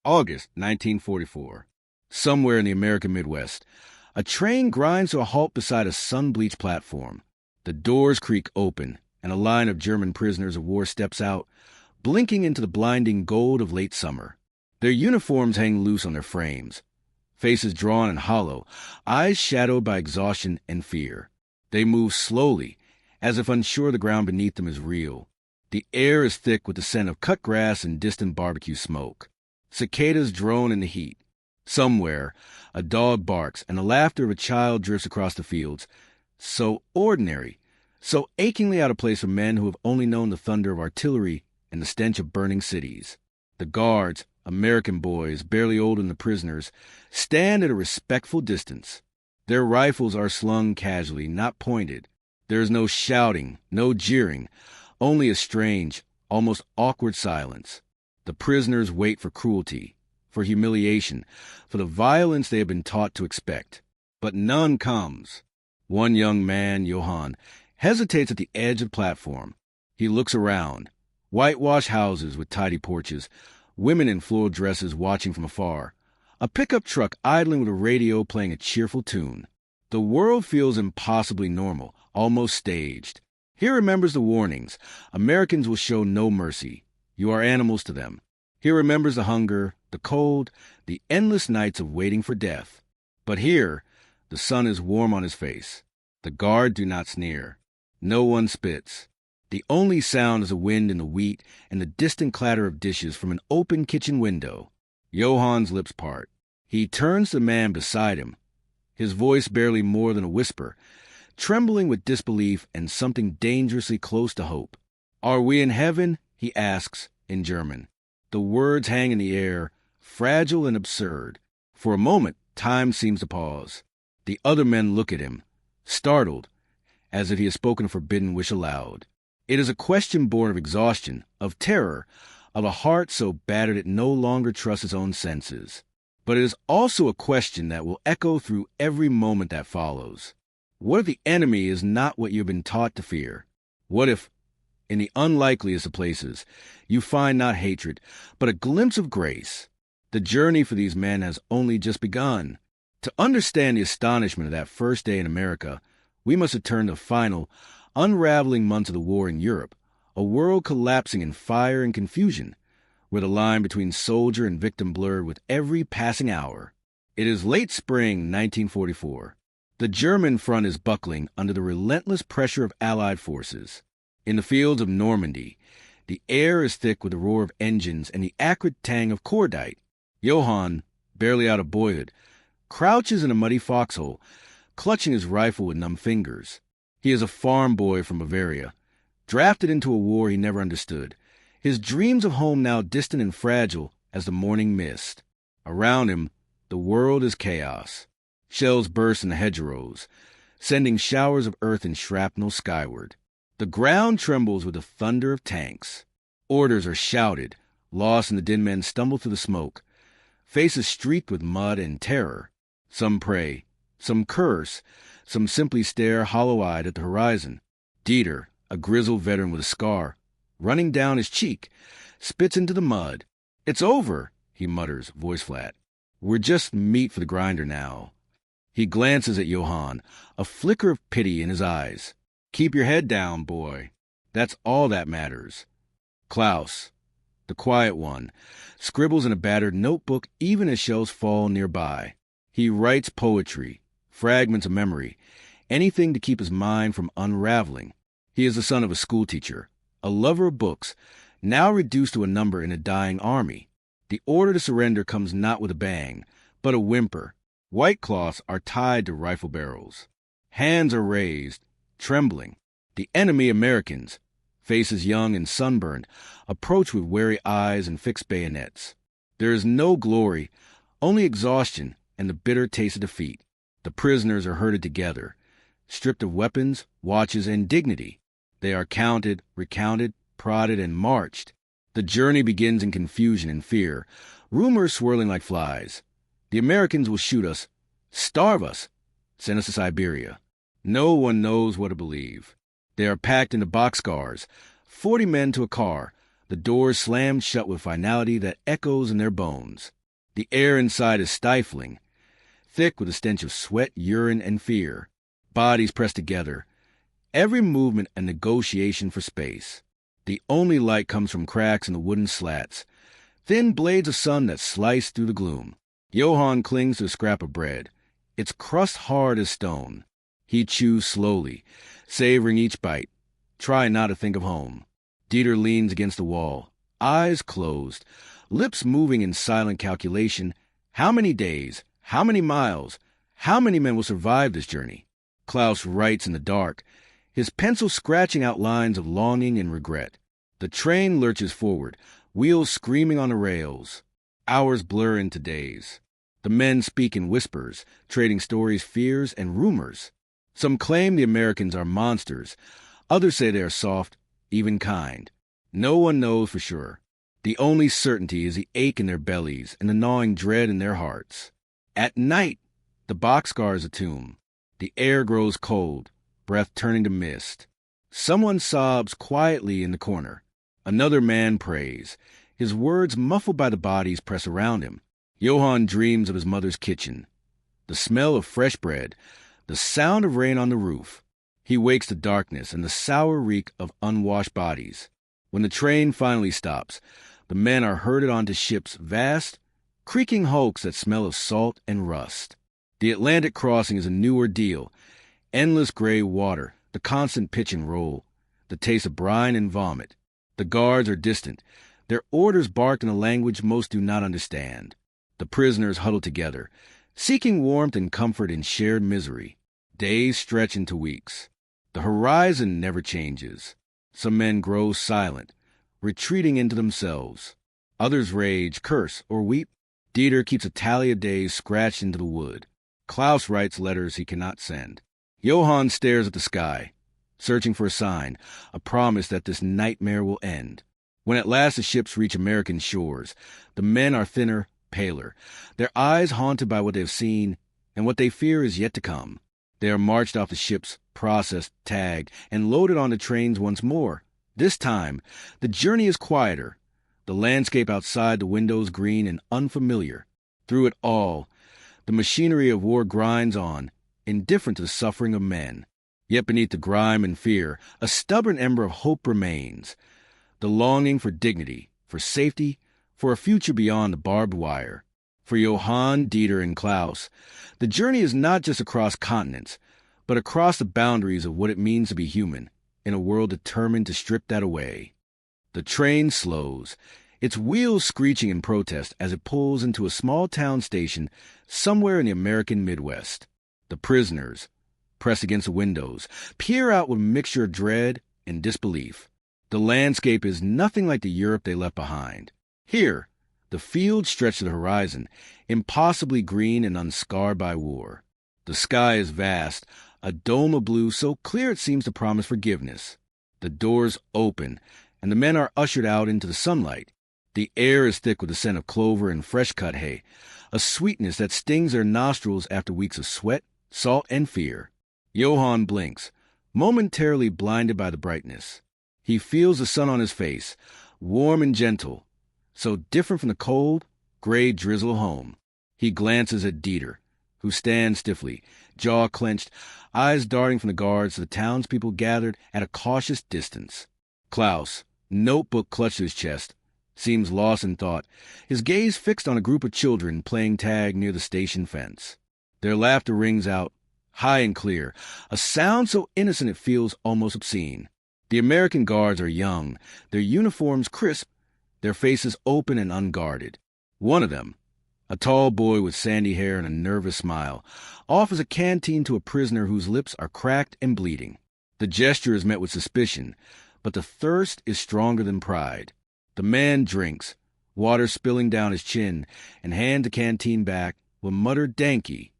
August 1944. Somewhere in the American Midwest, a train grinds to a halt beside a sun-bleached platform. The doors creak open, and a line of German prisoners of war steps out, blinking into the blinding gold of late summer. Their uniforms hang loose on their frames, faces drawn and hollow, eyes shadowed by exhaustion and fear. They move slowly, as if unsure the ground beneath them is real. The air is thick with the scent of cut grass and distant barbecue smoke. Cicadas drone in the heat. Somewhere, a dog barks and the laughter of a child drifts across the fields. So ordinary, so achingly out of place for men who have only known the thunder of artillery and the stench of burning cities. The guards, American boys, barely older than the prisoners, stand at a respectful distance. Their rifles are slung casually, not pointed. There is no shouting, no jeering, only a strange, almost awkward silence. The prisoners wait for cruelty, for humiliation, for the violence they have been taught to expect. But none comes. One young man, Johann, hesitates at the edge of the platform. He looks around. Whitewashed houses with tidy porches, women in floral dresses watching from afar, a pickup truck idling with a radio playing a cheerful tune. The world feels impossibly normal, almost staged. He remembers the warnings. Americans will show no mercy. You are animals to them. He remembers the hunger, the cold, the endless nights of waiting for death. But here, the sun is warm on his face. The guard do not sneer. No one spits. The only sound is the wind in the wheat and the distant clatter of dishes from an open kitchen window. Johann's lips part. He turns to the man beside him, his voice barely more than a whisper, trembling with disbelief and something dangerously close to hope. "Are we in heaven?" he asks in German. The words hang in the air, fragile and absurd. For a moment, time seems to pause. The other men look at him, startled, as if he has spoken a forbidden wish aloud. It is a question born of exhaustion, of terror, of a heart so battered it no longer trusts its own senses. But it is also a question that will echo through every moment that follows. What if the enemy is not what you have been taught to fear? What if, in the unlikeliest of places, you find not hatred, but a glimpse of grace? The journey for these men has only just begun. To understand the astonishment of that first day in America, we must return to the final, unraveling months of the war in Europe, a world collapsing in fire and confusion, where the line between soldier and victim blurred with every passing hour. It is late spring 1944. The German front is buckling under the relentless pressure of Allied forces. In the fields of Normandy, the air is thick with the roar of engines and the acrid tang of cordite. Johann, barely out of boyhood, crouches in a muddy foxhole, clutching his rifle with numb fingers. He is a farm boy from Bavaria, drafted into a war he never understood, his dreams of home now distant and fragile as the morning mist. Around him, the world is chaos. Shells burst in the hedgerows, sending showers of earth and shrapnel skyward. The ground trembles with the thunder of tanks. Orders are shouted. Lost in the din, men stumble through the smoke, faces streaked with mud and terror. Some pray, some curse, some simply stare hollow-eyed at the horizon. Dieter, a grizzled veteran with a scar running down his cheek, spits into the mud. "It's over," he mutters, voice flat. "We're just meat for the grinder now." He glances at Johann, a flicker of pity in his eyes. "Keep your head down, boy. That's all that matters." Klaus, the quiet one, scribbles in a battered notebook even as shells fall nearby. He writes poetry, fragments of memory, anything to keep his mind from unraveling. He is the son of a schoolteacher, a lover of books, now reduced to a number in a dying army. The order to surrender comes not with a bang, but a whimper. White cloths are tied to rifle barrels. Hands are raised, trembling. The enemy, Americans, faces young and sunburned, approach with wary eyes and fixed bayonets. There is no glory, only exhaustion and the bitter taste of defeat. The prisoners are herded together, stripped of weapons, watches, and dignity. They are counted, recounted, prodded, and marched. The journey begins in confusion and fear, rumors swirling like flies. The Americans will shoot us, starve us, send us to Siberia. No one knows what to believe. They are packed into boxcars, 40 men to a car, The doors slammed shut with finality that echoes in their bones. The air inside is stifling, thick with a stench of sweat, urine, and fear. Bodies pressed together, every movement a negotiation for space. The only light comes from cracks in the wooden slats, thin blades of sun that slice through the gloom. Johann clings to a scrap of bread, its crust hard as stone. He chews slowly, savoring each bite, trying not to think of home. Dieter leans against the wall, eyes closed, lips moving in silent calculation. How many days? How many miles? How many men will survive this journey? Klaus writes in the dark, his pencil scratching out lines of longing and regret. The train lurches forward, wheels screaming on the rails. Hours blur into days. The men speak in whispers, trading stories, fears, and rumors. Some claim the Americans are monsters. Others say they are soft, even kind. No one knows for sure. The only certainty is the ache in their bellies and the gnawing dread in their hearts. At night, the boxcar is a tomb. The air grows cold, breath turning to mist. Someone sobs quietly in the corner. Another man prays, his words muffled by the bodies press around him. Johann dreams of his mother's kitchen, the smell of fresh bread, the sound of rain on the roof. He wakes to darkness and the sour reek of unwashed bodies. When the train finally stops, the men are herded onto ships, vast, creaking hulks that smell of salt and rust. The Atlantic crossing is a new ordeal. Endless gray water, the constant pitch and roll, the taste of brine and vomit. The guards are distant, their orders barked in a language most do not understand. The prisoners huddle together, seeking warmth and comfort in shared misery. Days stretch into weeks. The horizon never changes. Some men grow silent, retreating into themselves. Others rage, curse, or weep. Dieter keeps a tally of days scratched into the wood. Klaus writes letters he cannot send. Johann stares at the sky, searching for a sign, a promise that this nightmare will end. When at last the ships reach American shores, the men are thinner, paler, their eyes haunted by what they have seen, and what they fear is yet to come. They are marched off the ships, processed, tagged, and loaded onto trains once more. This time, the journey is quieter, the landscape outside the windows green and unfamiliar. Through it all, the machinery of war grinds on, indifferent to the suffering of men. Yet beneath the grime and fear, a stubborn ember of hope remains, the longing for dignity, for safety, for a future beyond the barbed wire. For Johann, Dieter, and Klaus, the journey is not just across continents, but across the boundaries of what it means to be human, in a world determined to strip that away. The train slows, its wheels screeching in protest as it pulls into a small town station somewhere in the American Midwest. The prisoners, pressed against the windows, peer out with a mixture of dread and disbelief. The landscape is nothing like the Europe they left behind. Here, the fields stretch to the horizon, impossibly green and unscarred by war. The sky is vast, a dome of blue so clear it seems to promise forgiveness. The doors open, and the men are ushered out into the sunlight. The air is thick with the scent of clover and fresh-cut hay, a sweetness that stings their nostrils after weeks of sweat, salt, and fear. Johann blinks, momentarily blinded by the brightness. He feels the sun on his face, warm and gentle, so different from the cold, gray drizzle home. He glances at Dieter, who stands stiffly, jaw clenched, eyes darting from the guards to the townspeople gathered at a cautious distance. Klaus, notebook clutched to his chest, seems lost in thought, his gaze fixed on a group of children playing tag near the station fence. Their laughter rings out, high and clear, a sound so innocent it feels almost obscene. The American guards are young, their uniforms crisp, their faces open and unguarded. One of them, a tall boy with sandy hair and a nervous smile, offers a canteen to a prisoner whose lips are cracked and bleeding. The gesture is met with suspicion, but the thirst is stronger than pride. The man drinks, water spilling down his chin, and hands the canteen back with muttered "Danke."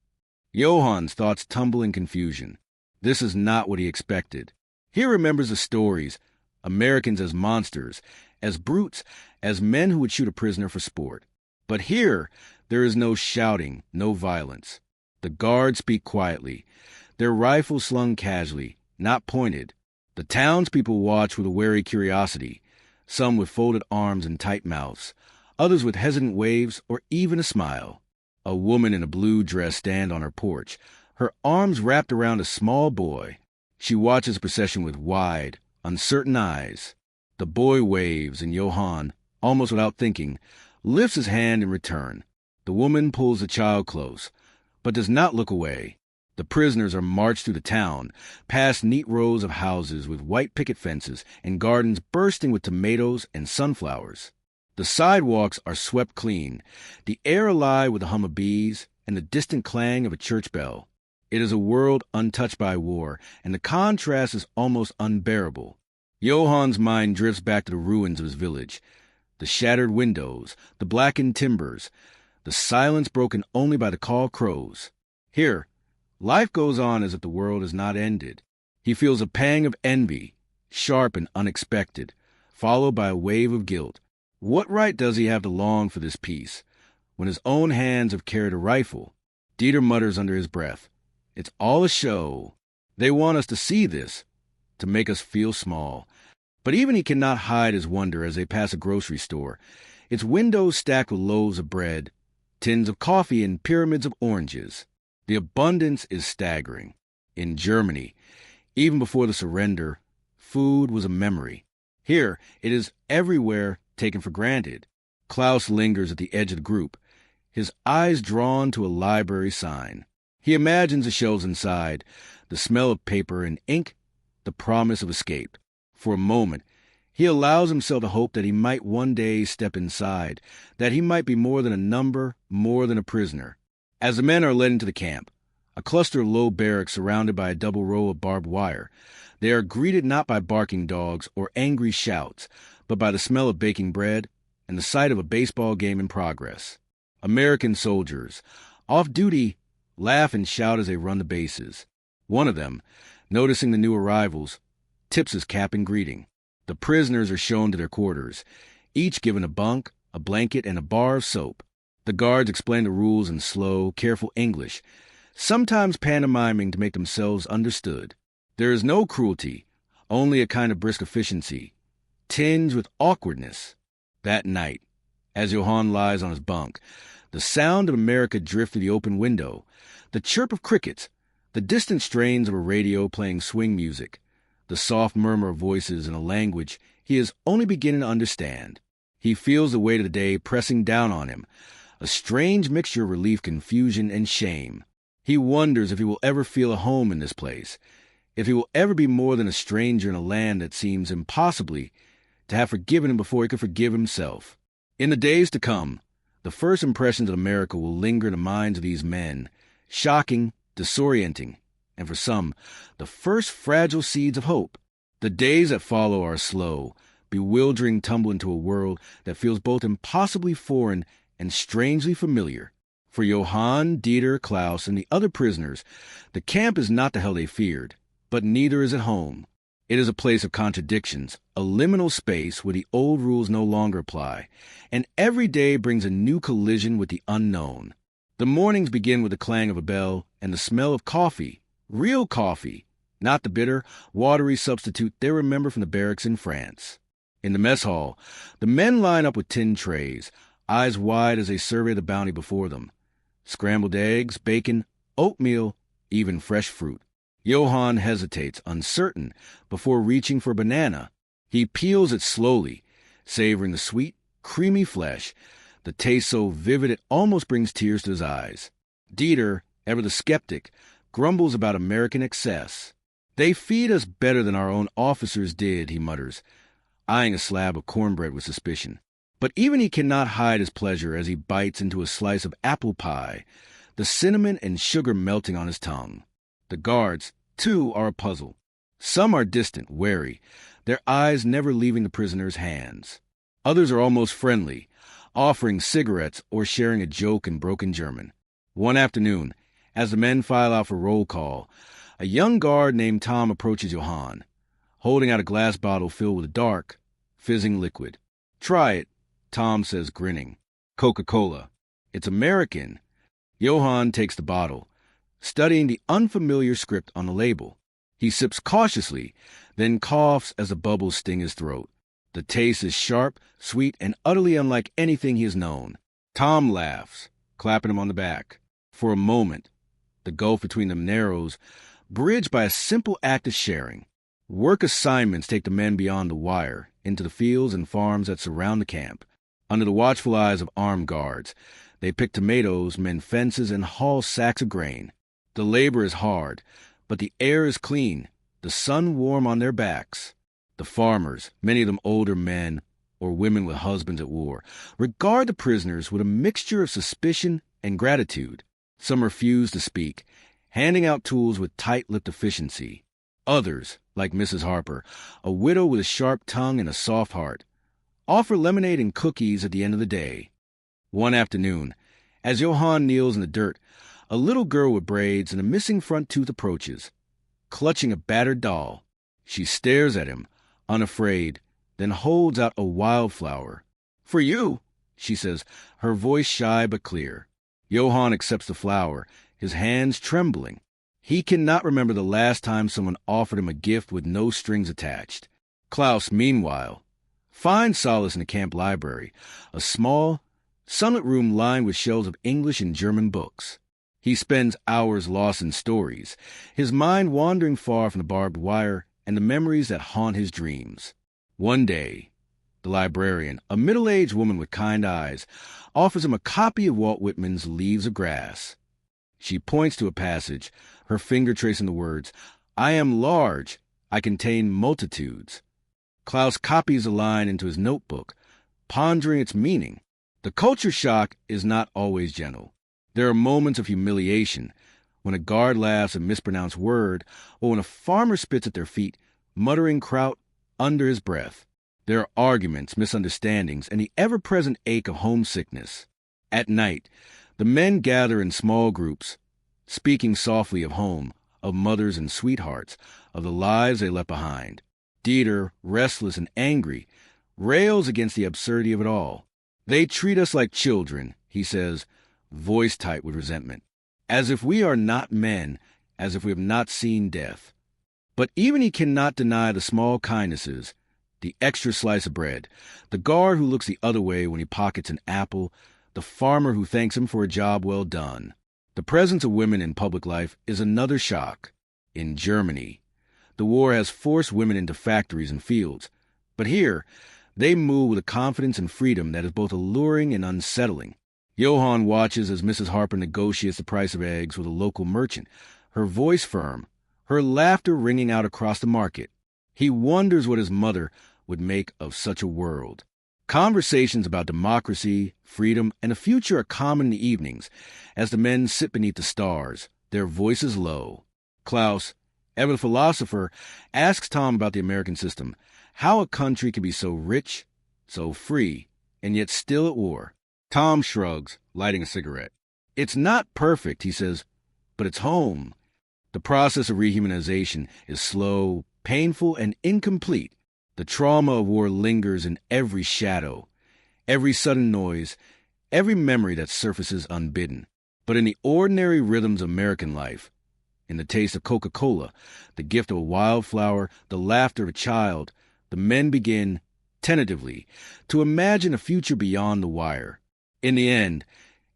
Johann's thoughts tumble in confusion. This is not what he expected. He remembers the stories, Americans as monsters, as brutes, as men who would shoot a prisoner for sport. But here, there is no shouting, no violence. The guards speak quietly, their rifles slung casually, not pointed. The townspeople watch with a wary curiosity. some with folded arms and tight mouths, others with hesitant waves or even a smile. A woman in a blue dress stands on her porch, her arms wrapped around a small boy. She watches the procession with wide, uncertain eyes. The boy waves, and Johann, almost without thinking, lifts his hand in return. The woman pulls the child close, but does not look away. The prisoners are marched through the town, past neat rows of houses with white picket fences and gardens bursting with tomatoes and sunflowers. The sidewalks are swept clean, the air alive with the hum of bees and the distant clang of a church bell. It is a world untouched by war, and the contrast is almost unbearable. Johann's mind drifts back to the ruins of his village, the shattered windows, the blackened timbers, the silence broken only by the call crows. Here, life goes on as if the world has not ended. He feels a pang of envy, sharp and unexpected, followed by a wave of guilt. What right does he have to long for this peace, when his own hands have carried a rifle? Dieter mutters under his breath, "It's all a show. They want us to see this, to make us feel small." But even he cannot hide his wonder as they pass a grocery store, its windows stacked with loaves of bread, tins of coffee, and pyramids of oranges. The abundance is staggering. In Germany, even before the surrender, food was a memory. Here, it is everywhere taken for granted. Klaus lingers at the edge of the group, his eyes drawn to a library sign. He imagines the shelves inside, the smell of paper and ink, the promise of escape. For a moment, he allows himself to hope that he might one day step inside, that he might be more than a number, more than a prisoner. As the men are led into the camp, a cluster of low barracks surrounded by a double row of barbed wire, they are greeted not by barking dogs or angry shouts, but by the smell of baking bread and the sight of a baseball game in progress. American soldiers, off duty, laugh and shout as they run the bases. One of them, noticing the new arrivals, tips his cap in greeting. The prisoners are shown to their quarters, each given a bunk, a blanket, and a bar of soap. The guards explain the rules in slow, careful English, sometimes pantomiming to make themselves understood. There is no cruelty, only a kind of brisk efficiency, tinged with awkwardness. That night, as Johann lies on his bunk, the sound of America drifts through the open window, the chirp of crickets, the distant strains of a radio playing swing music, the soft murmur of voices in a language he is only beginning to understand. He feels the weight of the day pressing down on him, a strange mixture of relief, confusion, and shame. He wonders if he will ever feel a home in this place, if he will ever be more than a stranger in a land that seems impossibly to have forgiven him before he could forgive himself. In the days to come, the first impressions of America will linger in the minds of these men, shocking, disorienting, and for some, the first fragile seeds of hope. The days that follow are slow, bewildering tumble into a world that feels both impossibly foreign and strangely familiar. For Johann, Dieter, Klaus, and the other prisoners, the camp is not the hell they feared, but neither is it home. It is a place of contradictions, a liminal space where the old rules no longer apply, and every day brings a new collision with the unknown. The mornings begin with the clang of a bell and the smell of coffee, real coffee, not the bitter, watery substitute they remember from the barracks in France. In the mess hall, the men line up with tin trays, eyes wide as they survey the bounty before them. Scrambled eggs, bacon, oatmeal, even fresh fruit. Johann hesitates, uncertain, before reaching for a banana. He peels it slowly, savoring the sweet, creamy flesh, the taste so vivid it almost brings tears to his eyes. Dieter, ever the skeptic, grumbles about American excess. "They feed us better than our own officers did," he mutters, eyeing a slab of cornbread with suspicion. But even he cannot hide his pleasure as he bites into a slice of apple pie, the cinnamon and sugar melting on his tongue. The guards, too, are a puzzle. Some are distant, wary, their eyes never leaving the prisoner's hands. Others are almost friendly, offering cigarettes or sharing a joke in broken German. One afternoon, as the men file out for roll call, a young guard named Tom approaches Johann, holding out a glass bottle filled with dark, fizzing liquid. "Try it," Tom says, grinning. "Coca-Cola. It's American." Johann takes the bottle, studying the unfamiliar script on the label. He sips cautiously, then coughs as the bubbles sting his throat. The taste is sharp, sweet, and utterly unlike anything he has known. Tom laughs, clapping him on the back. For a moment, the gulf between them narrows, bridged by a simple act of sharing. Work assignments take the men beyond the wire, into the fields and farms that surround the camp. Under the watchful eyes of armed guards, they pick tomatoes, mend fences, and haul sacks of grain. The labor is hard, but the air is clean, the sun warm on their backs. The farmers, many of them older men or women with husbands at war, regard the prisoners with a mixture of suspicion and gratitude. Some refuse to speak, handing out tools with tight-lipped efficiency. Others, like Mrs. Harper, a widow with a sharp tongue and a soft heart, offer lemonade and cookies at the end of the day. One afternoon, as Johann kneels in the dirt, a little girl with braids and a missing front tooth approaches, clutching a battered doll. She stares at him, unafraid, then holds out a wildflower. "For you," she says, her voice shy but clear. Johann accepts the flower, his hands trembling. He cannot remember the last time someone offered him a gift with no strings attached. Klaus, meanwhile, finds solace in the camp library, a small, sunlit room lined with shelves of English and German books. He spends hours lost in stories, his mind wandering far from the barbed wire and the memories that haunt his dreams. One day, the librarian, a middle-aged woman with kind eyes, offers him a copy of Walt Whitman's Leaves of Grass. She points to a passage, her finger tracing the words, "I am large, I contain multitudes." Klaus copies a line into his notebook, pondering its meaning. The culture shock is not always gentle. There are moments of humiliation, when a guard laughs a mispronounced word, or when a farmer spits at their feet, muttering kraut under his breath. There are arguments, misunderstandings, and the ever-present ache of homesickness. At night, the men gather in small groups, speaking softly of home, of mothers and sweethearts, of the lives they left behind. Dieter, restless and angry, rails against the absurdity of it all. "They treat us like children," he says, voice tight with resentment. "As if we are not men, as if we have not seen death." But even he cannot deny the small kindnesses, the extra slice of bread, the guard who looks the other way when he pockets an apple, the farmer who thanks him for a job well done. The presence of women in public life is another shock. In Germany, the war has forced women into factories and fields, but here, they move with a confidence and freedom that is both alluring and unsettling. Johann watches as Mrs. Harper negotiates the price of eggs with a local merchant, her voice firm, her laughter ringing out across the market. He wonders what his mother would make of such a world. Conversations about democracy, freedom, and the future are common in the evenings, as the men sit beneath the stars, their voices low. Klaus, ever the philosopher, asks Tom about the American system, how a country can be so rich, so free, and yet still at war. Tom shrugs, lighting a cigarette. "It's not perfect," he says, "but it's home." The process of rehumanization is slow, painful, and incomplete. The trauma of war lingers in every shadow, every sudden noise, every memory that surfaces unbidden. But in the ordinary rhythms of American life, in the taste of Coca-Cola, the gift of a wildflower, the laughter of a child, the men begin, tentatively, to imagine a future beyond the wire. In the end,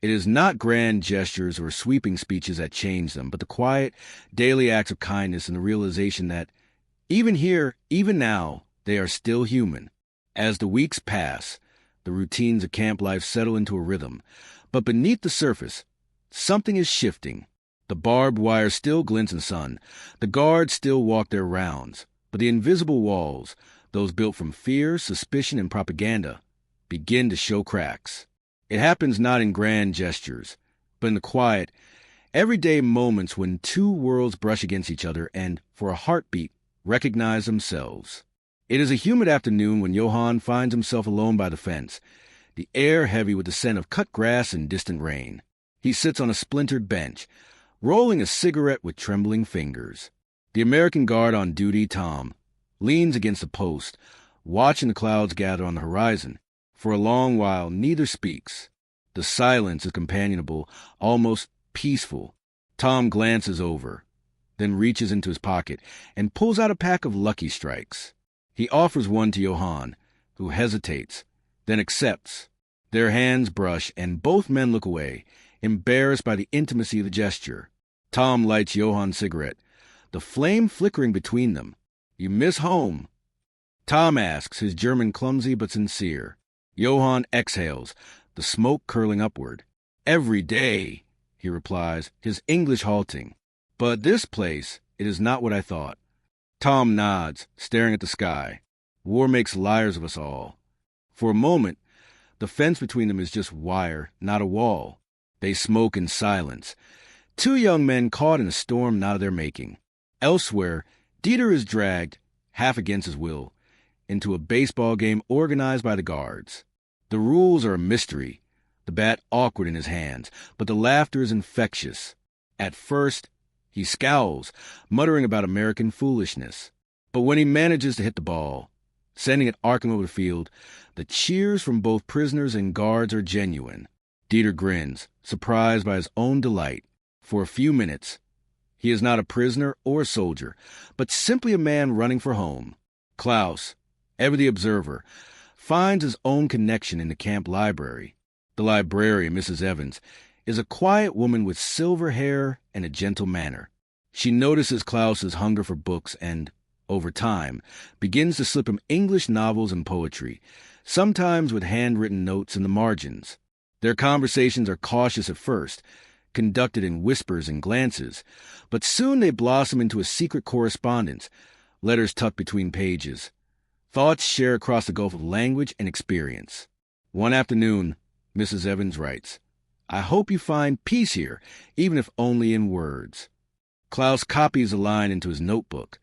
it is not grand gestures or sweeping speeches that change them, but the quiet, daily acts of kindness and the realization that, even here, even now, they are still human. As the weeks pass, the routines of camp life settle into a rhythm, but beneath the surface, something is shifting. The barbed wire still glints in the sun, the guards still walk their rounds, but the invisible walls, those built from fear, suspicion, and propaganda, begin to show cracks. It happens not in grand gestures, but in the quiet, everyday moments when two worlds brush against each other and, for a heartbeat, recognize themselves. It is a humid afternoon when Johann finds himself alone by the fence, the air heavy with the scent of cut grass and distant rain. He sits on a splintered bench, rolling a cigarette with trembling fingers. The American guard on duty, Tom, leans against a post, watching the clouds gather on the horizon. For a long while, neither speaks. The silence is companionable, almost peaceful. Tom glances over, then reaches into his pocket and pulls out a pack of Lucky Strikes. He offers one to Johann, who hesitates, then accepts. Their hands brush, and both men look away, embarrassed by the intimacy of the gesture. Tom lights Johann's cigarette, the flame flickering between them. "You miss home?" Tom asks, his German clumsy but sincere. Johann exhales, the smoke curling upward. "Every day," he replies, his English halting. "But this place, it is not what I thought." Tom nods, staring at the sky. War makes liars of us all. For a moment, the fence between them is just wire, not a wall. They smoke in silence. Two young men caught in a storm not of their making. Elsewhere, Dieter is dragged, half against his will, into a baseball game organized by the guards. The rules are a mystery, the bat awkward in his hands, but the laughter is infectious. At first, he scowls, muttering about American foolishness. But when he manages to hit the ball, sending it arcing over the field, the cheers from both prisoners and guards are genuine. Dieter grins, surprised by his own delight. For a few minutes, he is not a prisoner or a soldier, but simply a man running for home. Klaus, ever the observer, finds his own connection in the camp library. The librarian, Mrs. Evans, is a quiet woman with silver hair and a gentle manner. She notices Klaus's hunger for books and, over time, begins to slip him English novels and poetry, sometimes with handwritten notes in the margins. Their conversations are cautious at first, conducted in whispers and glances, but soon they blossom into a secret correspondence, letters tucked between pages. Thoughts share across the gulf of language and experience. One afternoon, Mrs. Evans writes, "I hope you find peace here, even if only in words." Klaus copies a line into his notebook,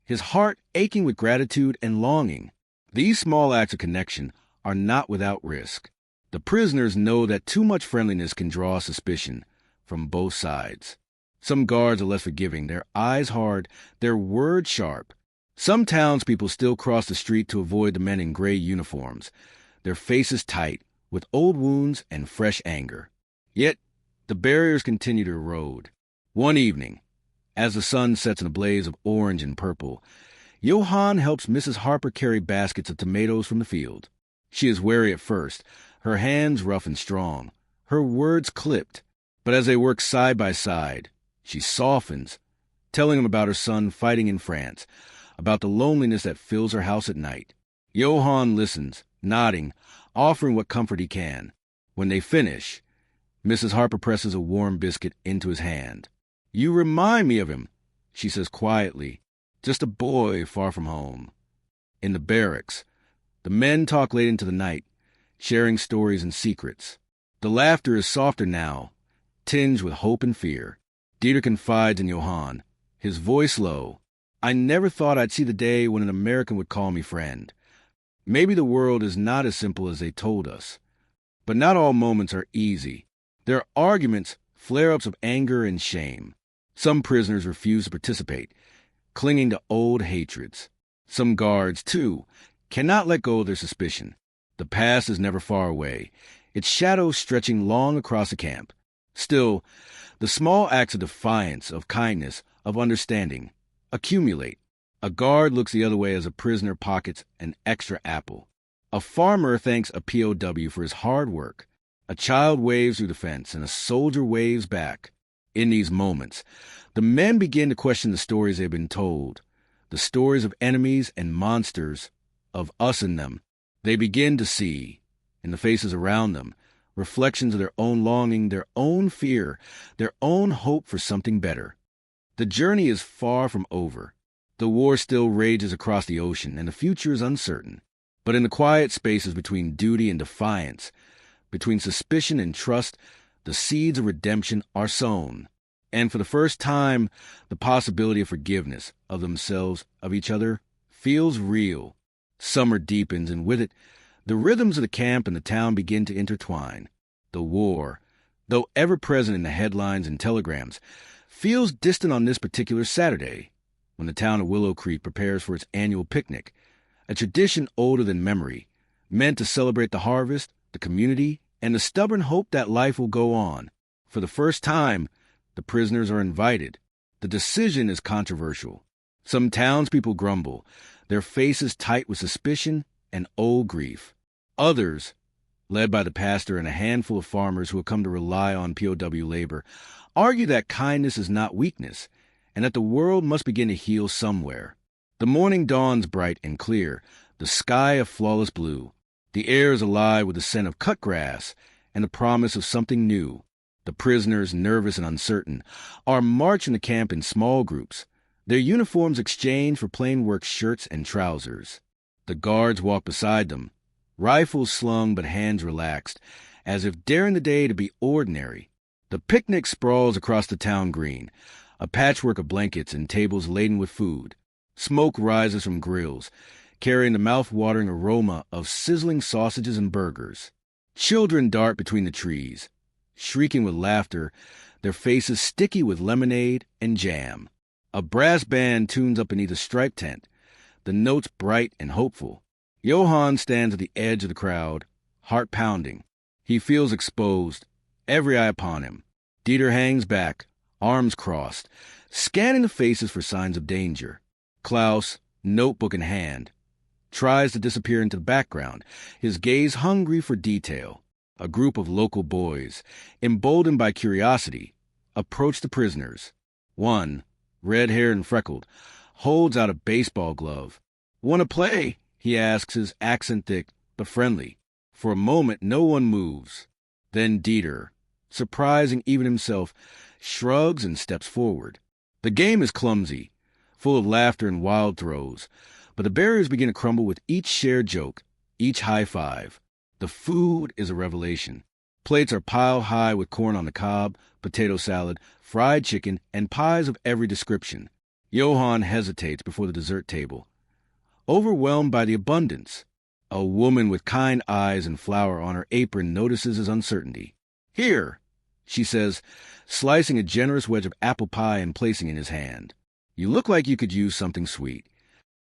his heart aching with gratitude and longing. These small acts of connection are not without risk. The prisoners know that too much friendliness can draw suspicion from both sides. Some guards are less forgiving, their eyes hard, their words sharp. Some townspeople still cross the street to avoid the men in gray uniforms, their faces tight, with old wounds and fresh anger. Yet, the barriers continue to erode. One evening, as the sun sets in a blaze of orange and purple, Johann helps Mrs. Harper carry baskets of tomatoes from the field. She is wary at first, her hands rough and strong, her words clipped. But as they work side by side, she softens, telling him about her son fighting in France, about the loneliness that fills her house at night. Johann listens, nodding, offering what comfort he can. When they finish, Mrs. Harper presses a warm biscuit into his hand. "You remind me of him," she says quietly, "just a boy far from home." In the barracks, the men talk late into the night, sharing stories and secrets. The laughter is softer now, tinged with hope and fear. Dieter confides in Johann, his voice low. "I never thought I'd see the day when an American would call me friend. Maybe the world is not as simple as they told us. But not all moments are easy. There are arguments, flare-ups of anger and shame. Some prisoners refuse to participate, clinging to old hatreds. Some guards, too, cannot let go of their suspicion. The past is never far away, its shadow stretching long across the camp. Still, the small acts of defiance, of kindness, of understanding accumulate. A guard looks the other way as a prisoner pockets an extra apple. A farmer thanks a POW for his hard work. A child waves through the fence, and a soldier waves back. In these moments, the men begin to question the stories they've been told, the stories of enemies and monsters, of us in them. They begin to see, in the faces around them, reflections of their own longing, their own fear, their own hope for something better. The journey is far from over. The war still rages across the ocean, and the future is uncertain. But in the quiet spaces between duty and defiance, between suspicion and trust, the seeds of redemption are sown. And for the first time, the possibility of forgiveness, of themselves, of each other, feels real. Summer deepens, and with it, the rhythms of the camp and the town begin to intertwine. The war, though ever present in the headlines and telegrams, feels distant on this particular Saturday, when the town of Willow Creek prepares for its annual picnic, a tradition older than memory, meant to celebrate the harvest, the community, and the stubborn hope that life will go on. For the first time, the prisoners are invited. The decision is controversial. Some townspeople grumble, their faces tight with suspicion and old grief. Others, led by the pastor and a handful of farmers who have come to rely on POW labor, argue that kindness is not weakness and that the world must begin to heal somewhere. The morning dawns bright and clear, the sky a flawless blue. The air is alive with the scent of cut grass and the promise of something new. The prisoners, nervous and uncertain, are marching to camp in small groups, their uniforms exchanged for plain work shirts and trousers. The guards walk beside them, rifles slung but hands relaxed, as if daring the day to be ordinary. The picnic sprawls across the town green, a patchwork of blankets and tables laden with food. Smoke rises from grills, carrying the mouth-watering aroma of sizzling sausages and burgers. Children dart between the trees, shrieking with laughter, their faces sticky with lemonade and jam. A brass band tunes up beneath a striped tent, the notes bright and hopeful. Johann stands at the edge of the crowd, heart pounding. He feels exposed, every eye upon him. Dieter hangs back, arms crossed, scanning the faces for signs of danger. Klaus, notebook in hand, tries to disappear into the background, his gaze hungry for detail. A group of local boys, emboldened by curiosity, approach the prisoners. One, red-haired and freckled, holds out a baseball glove. "Want to play?" he asks, his accent thick but friendly. For a moment, no one moves. Then Dieter, surprising even himself, shrugs and steps forward. The game is clumsy, full of laughter and wild throws, but the barriers begin to crumble with each shared joke, each high five. The food is a revelation. Plates are piled high with corn on the cob, potato salad, fried chicken, and pies of every description. Johann hesitates before the dessert table, overwhelmed by the abundance. A woman with kind eyes and flour on her apron notices his uncertainty. "Here," she says, slicing a generous wedge of apple pie and placing it in his hand. "You look like you could use something sweet."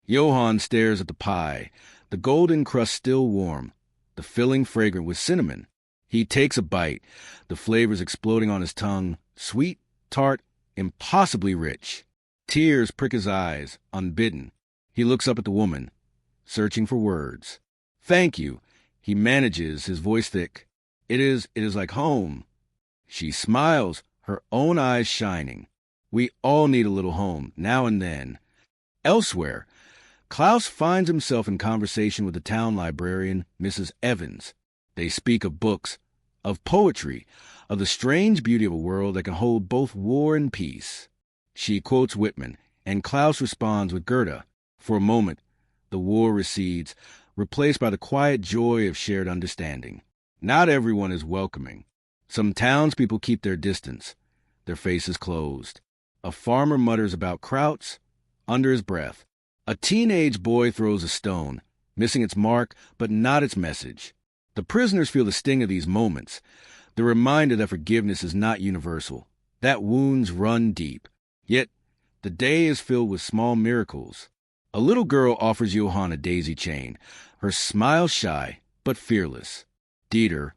Johann stares at the pie, the golden crust still warm, the filling fragrant with cinnamon. He takes a bite, the flavors exploding on his tongue, sweet, tart, impossibly rich. Tears prick his eyes, unbidden. He looks up at the woman, searching for words. "Thank you," he manages, his voice thick. It is like home." She smiles, her own eyes shining. We all need a little home, now and then. Elsewhere, Klaus finds himself in conversation with the town librarian, Mrs. Evans. They speak of books, of poetry, of the strange beauty of a world that can hold both war and peace. She quotes Whitman, and Klaus responds with Goethe. For a moment, the war recedes, replaced by the quiet joy of shared understanding. Not everyone is welcoming. Some townspeople keep their distance, their faces closed. A farmer mutters about krauts under his breath. A teenage boy throws a stone, missing its mark but not its message. The prisoners feel the sting of these moments, the reminder that forgiveness is not universal, that wounds run deep. Yet, the day is filled with small miracles. A little girl offers Johann a daisy chain, her smile shy but fearless. Dieter,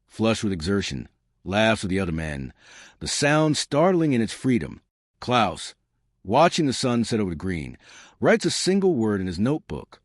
flushed with exertion, laughs with the other men, the sound startling in its freedom. Klaus, watching the sun set over the green, writes a single word in his notebook.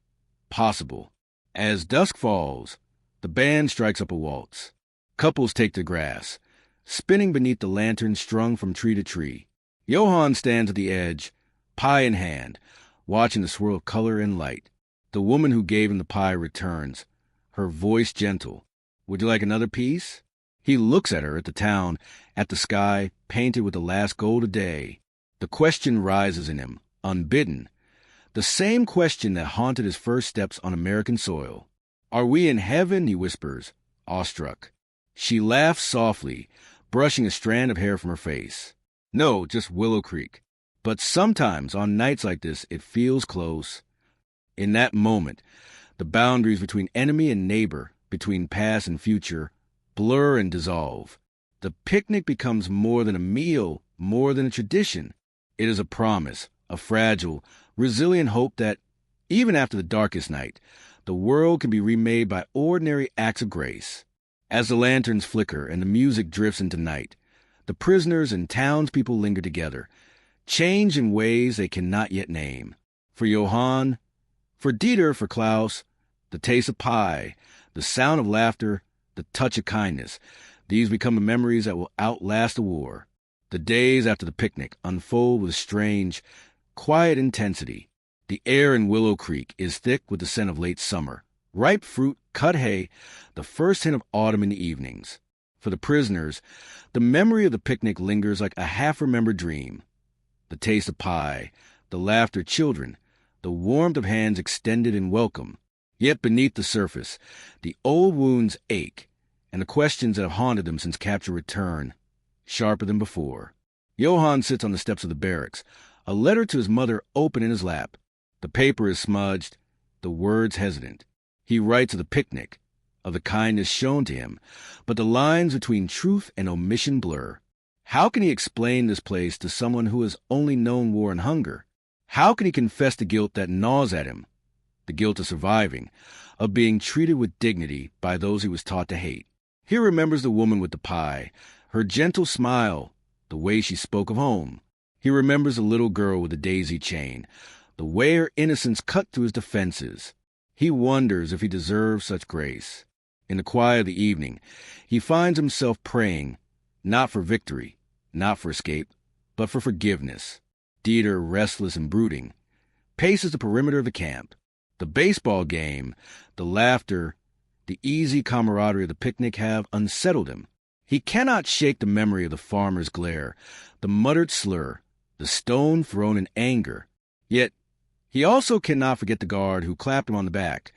Possible. As dusk falls, the band strikes up a waltz. Couples take the grass, spinning beneath the lantern strung from tree to tree. Johann stands at the edge, pie in hand, watching the swirl of color and light. The woman who gave him the pie returns, her voice gentle. "Would you like another piece?" He looks at her, at the town, at the sky, painted with the last gold of day. The question rises in him, unbidden. The same question that haunted his first steps on American soil. "Are we in heaven?" he whispers, awestruck. She laughs softly, brushing a strand of hair from her face. "No, just Willow Creek. But sometimes, on nights like this, it feels close." In that moment, the boundaries between enemy and neighbor, between past and future, blur and dissolve. The picnic becomes more than a meal, more than a tradition. It is a promise, a fragile, resilient hope that, even after the darkest night, the world can be remade by ordinary acts of grace. As the lanterns flicker and the music drifts into night, the prisoners and townspeople linger together, changed in ways they cannot yet name. For Johann, for Dieter, for Klaus, The taste of pie, the sound of laughter, the touch of kindness. These become the memories that will outlast the war. The days after the picnic unfold with strange, quiet intensity. The air in Willow Creek is thick with the scent of late summer, ripe fruit, cut hay, the first hint of autumn in the evenings. For the prisoners, the memory of the picnic lingers like a half-remembered dream. The taste of pie, the laughter of children, the warmth of hands extended in welcome. Yet beneath the surface, the old wounds ache, and the questions that have haunted them since capture return, sharper than before. Johann sits on the steps of the barracks, a letter to his mother open in his lap. The paper is smudged, the words hesitant. He writes of the picnic, of the kindness shown to him, but the lines between truth and omission blur. How can he explain this place to someone who has only known war and hunger? How can he confess the guilt that gnaws at him? The guilt of surviving, of being treated with dignity by those he was taught to hate. He remembers the woman with the pie, her gentle smile, the way she spoke of home. He remembers the little girl with the daisy chain, the way her innocence cut through his defenses. He wonders if he deserves such grace. In the quiet of the evening, he finds himself praying, not for victory, not for escape, but for forgiveness. Dieter, restless and brooding, paces the perimeter of the camp. The baseball game, the laughter, the easy camaraderie of the picnic have unsettled him. He cannot shake the memory of the farmer's glare, the muttered slur, the stone thrown in anger. Yet he also cannot forget the guard who clapped him on the back,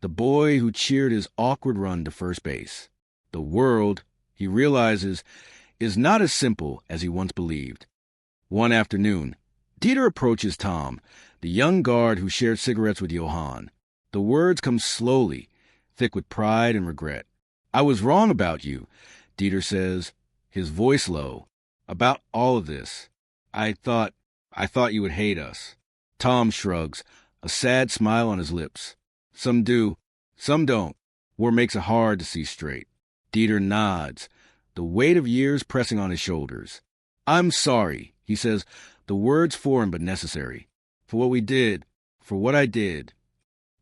the boy who cheered his awkward run to first base. The world, he realizes, is not as simple as he once believed. One afternoon, Dieter approaches Tom, the young guard who shared cigarettes with Johann. The words come slowly, thick with pride and regret. "I was wrong about you," Dieter says, his voice low. "About all of this. I thought you would hate us." Tom shrugs, a sad smile on his lips. "Some do, some don't. War makes it hard to see straight." Dieter nods, the weight of years pressing on his shoulders. "I'm sorry," he says, the words foreign but necessary. "For what we did, for what I did."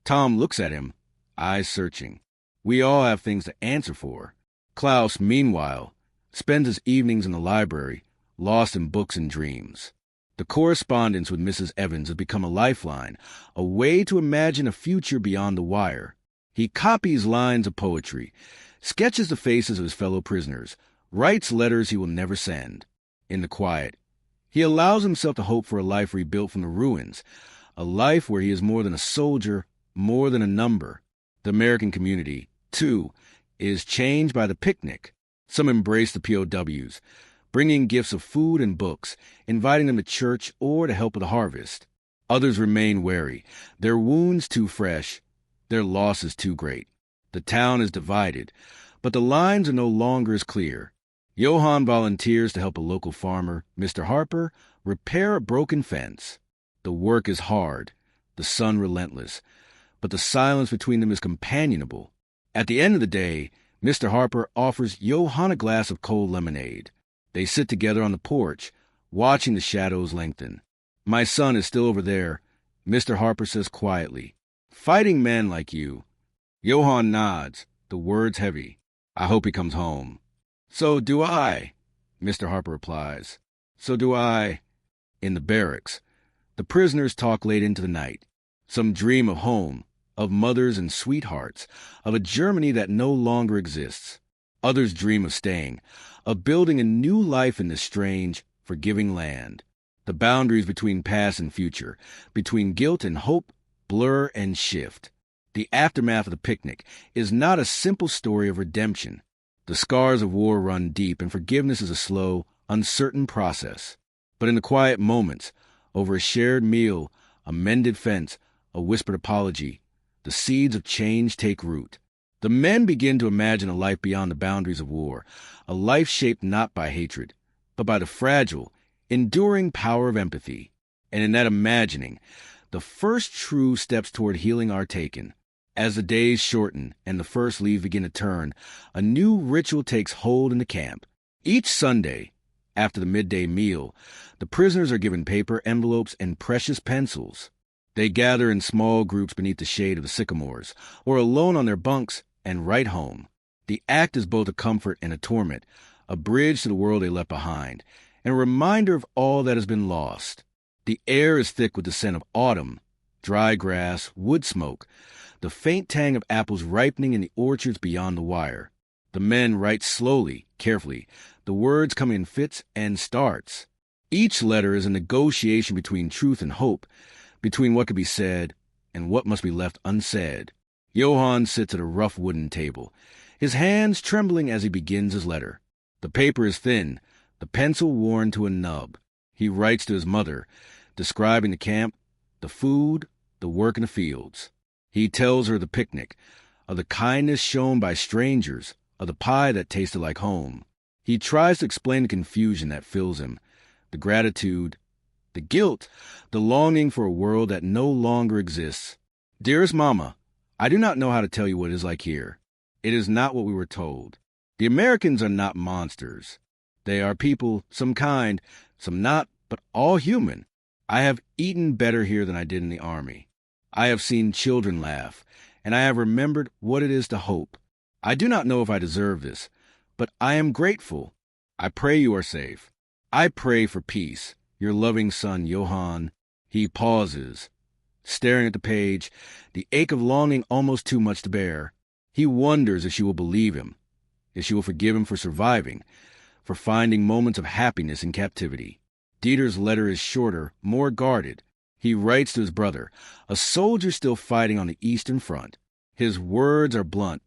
Tom looks at him, eyes searching. We all have things to answer for. Klaus, meanwhile, spends his evenings in the library, lost in books and dreams. The correspondence with Mrs. Evans has become a lifeline, a way to imagine a future beyond the wire. He copies lines of poetry, sketches the faces of his fellow prisoners, writes letters he will never send. In the quiet, he allows himself to hope for a life rebuilt from the ruins, a life where he is more than a soldier, more than a number. The American community, too, is changed by the picnic. Some embrace the POWs, bringing gifts of food and books, inviting them to church or to help with the harvest. Others remain wary, their wounds too fresh, their losses too great. The town is divided, but the lines are no longer as clear. Johann volunteers to help a local farmer, Mr. Harper, repair a broken fence. The work is hard, the sun relentless, but the silence between them is companionable. At the end of the day, Mr. Harper offers Johann a glass of cold lemonade. They sit together on the porch, watching the shadows lengthen. "My son is still over there," Mr. Harper says quietly. "Fighting men like you." Johann nods, the words heavy. "I hope he comes home." "So do I," Mr. Harper replies. "So do I." In the barracks, the prisoners talk late into the night. Some dream of home, of mothers and sweethearts, of a Germany that no longer exists. Others dream of staying, of building a new life in this strange, forgiving land. The boundaries between past and future, between guilt and hope, blur and shift. The aftermath of the picnic is not a simple story of redemption. The scars of war run deep, and forgiveness is a slow, uncertain process. But in the quiet moments, over a shared meal, a mended fence, a whispered apology, the seeds of change take root. The men begin to imagine a life beyond the boundaries of war, a life shaped not by hatred, but by the fragile, enduring power of empathy. And in that imagining, the first true steps toward healing are taken. As the days shorten and the first leaves begin to turn, a new ritual takes hold in the camp. Each Sunday, after the midday meal, the prisoners are given paper envelopes and precious pencils. They gather in small groups beneath the shade of the sycamores, or alone on their bunks, and write home. The act is both a comfort and a torment, a bridge to the world they left behind, and a reminder of all that has been lost. The air is thick with the scent of autumn, dry grass, wood smoke, the faint tang of apples ripening in the orchards beyond the wire. The men write slowly, carefully, the words come in fits and starts. Each letter is a negotiation between truth and hope, between what could be said and what must be left unsaid. Johann sits at a rough wooden table, his hands trembling as he begins his letter. The paper is thin, the pencil worn to a nub. He writes to his mother, describing the camp, the food, the work in the fields. He tells her of the picnic, of the kindness shown by strangers, of the pie that tasted like home. He tries to explain the confusion that fills him, the gratitude, the guilt, the longing for a world that no longer exists. Dearest Mama, I do not know how to tell you what it is like here. It is not what we were told. The Americans are not monsters. They are people, some kind, some not, but all human. I have eaten better here than I did in the army. I have seen children laugh, and I have remembered what it is to hope. I do not know if I deserve this, but I am grateful. I pray you are safe. I pray for peace. Your loving son, Johann. He pauses, staring at the page, the ache of longing almost too much to bear. He wonders if she will believe him, if she will forgive him for surviving, for finding moments of happiness in captivity. Dieter's letter is shorter, more guarded. He writes to his brother, a soldier still fighting on the Eastern Front. His words are blunt,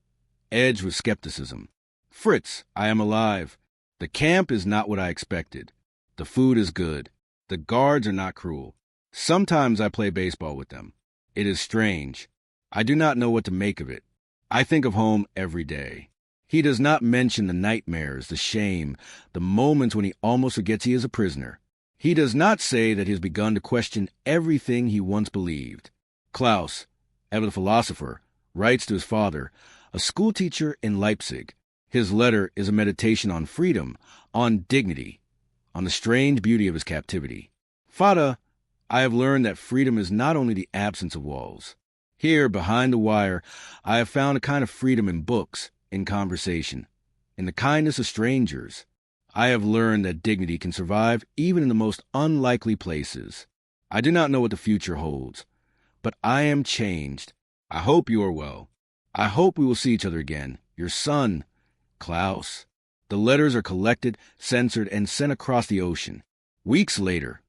edged with skepticism. Fritz, I am alive. The camp is not what I expected. The food is good. The guards are not cruel. Sometimes I play baseball with them. It is strange. I do not know what to make of it. I think of home every day. He does not mention the nightmares, the shame, the moments when he almost forgets he is a prisoner. He does not say that he has begun to question everything he once believed. Klaus, ever the philosopher, writes to his father, a schoolteacher in Leipzig. His letter is a meditation on freedom, on dignity, on the strange beauty of his captivity. Vater, I have learned that freedom is not only the absence of walls. Here, behind the wire, I have found a kind of freedom in books, in conversation, in the kindness of strangers. I have learned that dignity can survive even in the most unlikely places. I do not know what the future holds, but I am changed. I hope you are well. I hope we will see each other again. Your son, Klaus. The letters are collected, censored, and sent across the ocean. Weeks later,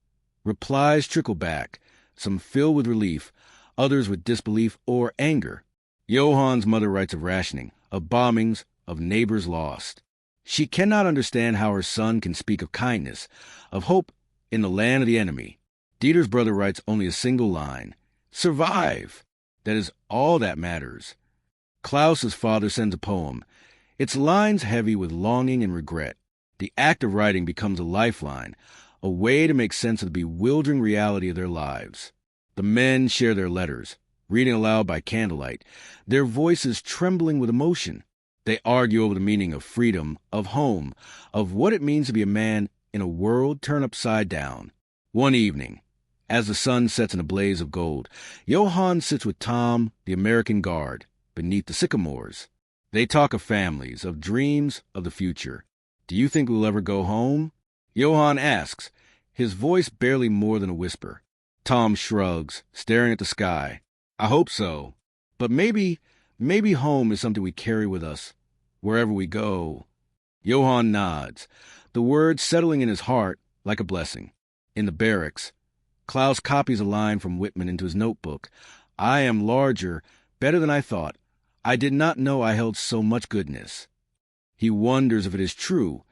replies trickle back, some filled with relief, others with disbelief or anger. Johann's mother writes of rationing, of bombings, of neighbors lost. She cannot understand how her son can speak of kindness, of hope in the land of the enemy. Dieter's brother writes only a single line, survive. That is all that matters. Klaus's father sends a poem, its lines heavy with longing and regret. The act of writing becomes a lifeline, a way to make sense of the bewildering reality of their lives. The men share their letters, reading aloud by candlelight, their voices trembling with emotion. They argue over the meaning of freedom, of home, of what it means to be a man in a world turned upside down. One evening, as the sun sets in a blaze of gold, Johann sits with Tom, the American guard, beneath the sycamores. They talk of families, of dreams, of the future. Do you think we'll ever go home? Johann asks, his voice barely more than a whisper. Tom shrugs, staring at the sky. I hope so. But maybe home is something we carry with us, wherever we go. Johann nods, the words settling in his heart like a blessing. In the barracks, Klaus copies a line from Whitman into his notebook. I am larger, better than I thought. I did not know I held so much goodness. He wonders if it is true,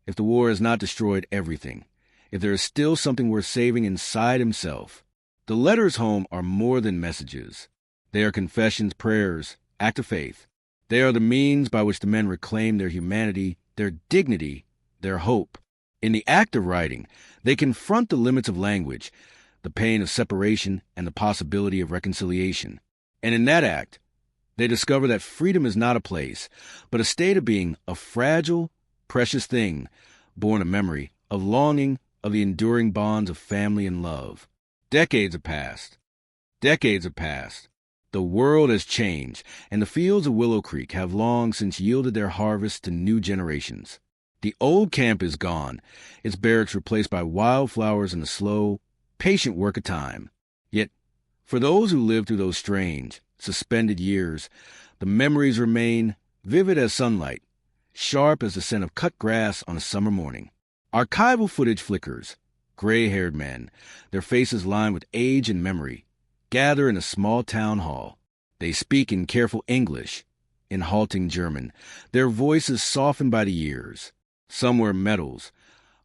if the war has not destroyed everything, if there is still something worth saving inside himself. The letters home are more than messages. They are confessions, prayers, act of faith. They are the means by which the men reclaim their humanity, their dignity, their hope. In the act of writing, they confront the limits of language, the pain of separation, and the possibility of reconciliation. And in that act, they discover that freedom is not a place, but a state of being, a fragile, precious thing, born of memory, of longing, of the enduring bonds of family and love. Decades have passed. Decades have passed. The world has changed, and the fields of Willow Creek have long since yielded their harvest to new generations. The old camp is gone, its barracks replaced by wildflowers and the slow, patient work of time. Yet, for those who lived through those strange, suspended years, the memories remain vivid as sunlight, sharp as the scent of cut grass on a summer morning. Archival footage flickers. Gray-haired men, their faces lined with age and memory, gather in a small town hall. They speak in careful English, in halting German, their voices softened by the years. Some wear medals,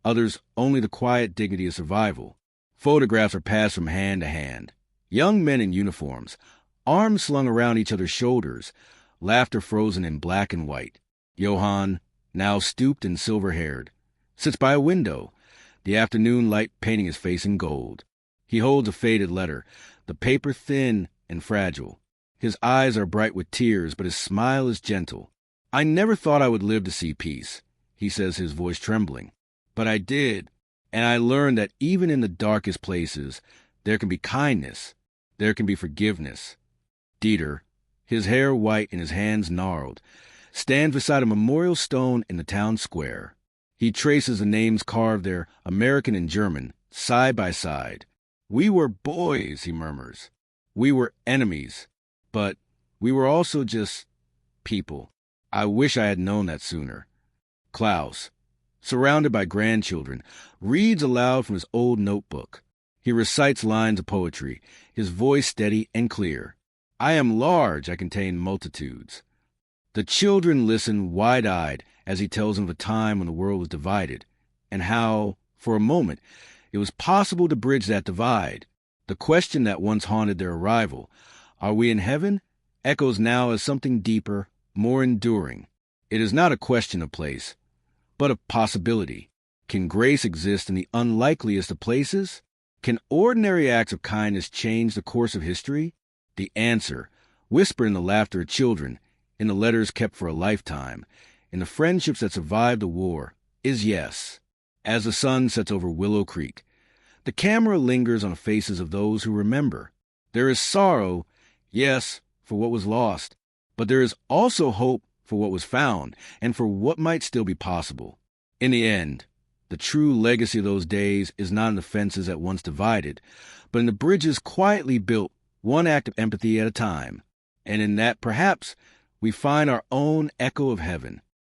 others only the quiet dignity of survival. Photographs are passed from hand to hand. Young men in uniforms, arms slung around each other's shoulders, laughter frozen in black and white. Johann, now stooped and silver-haired, sits by a window, the afternoon light painting his face in gold. He holds a faded letter, the paper thin and fragile. His eyes are bright with tears, but his smile is gentle. "I never thought I would live to see peace," he says, his voice trembling. "But I did, and I learned that even in the darkest places, there can be kindness, there can be forgiveness." Dieter, his hair white and his hands gnarled, stands beside a memorial stone in the town square. He traces the names carved there, American and German, side by side. "We were boys," he murmurs. "We were enemies, but we were also just people. I wish I had known that sooner." Klaus, surrounded by grandchildren, reads aloud from his old notebook. He recites lines of poetry, his voice steady and clear. "I am large, I contain multitudes." The children listen wide-eyed as he tells them of a time when the world was divided, and how, for a moment, it was possible to bridge that divide. The question that once haunted their arrival, "Are we in heaven?" echoes now as something deeper, more enduring. It is not a question of place, but of possibility. Can grace exist in the unlikeliest of places? Can ordinary acts of kindness change the course of history? The answer, whispered in the laughter of children, in the letters kept for a lifetime, in the friendships that survived the war, is yes. As the sun sets over Willow Creek, the camera lingers on the faces of those who remember. There is sorrow, yes, for what was lost, but there is also hope for what was found and for what might still be possible. In the end, the true legacy of those days is not in the fences that once divided, but in the bridges quietly built, one act of empathy at a time. And in that, perhaps, we find our own echo of heaven.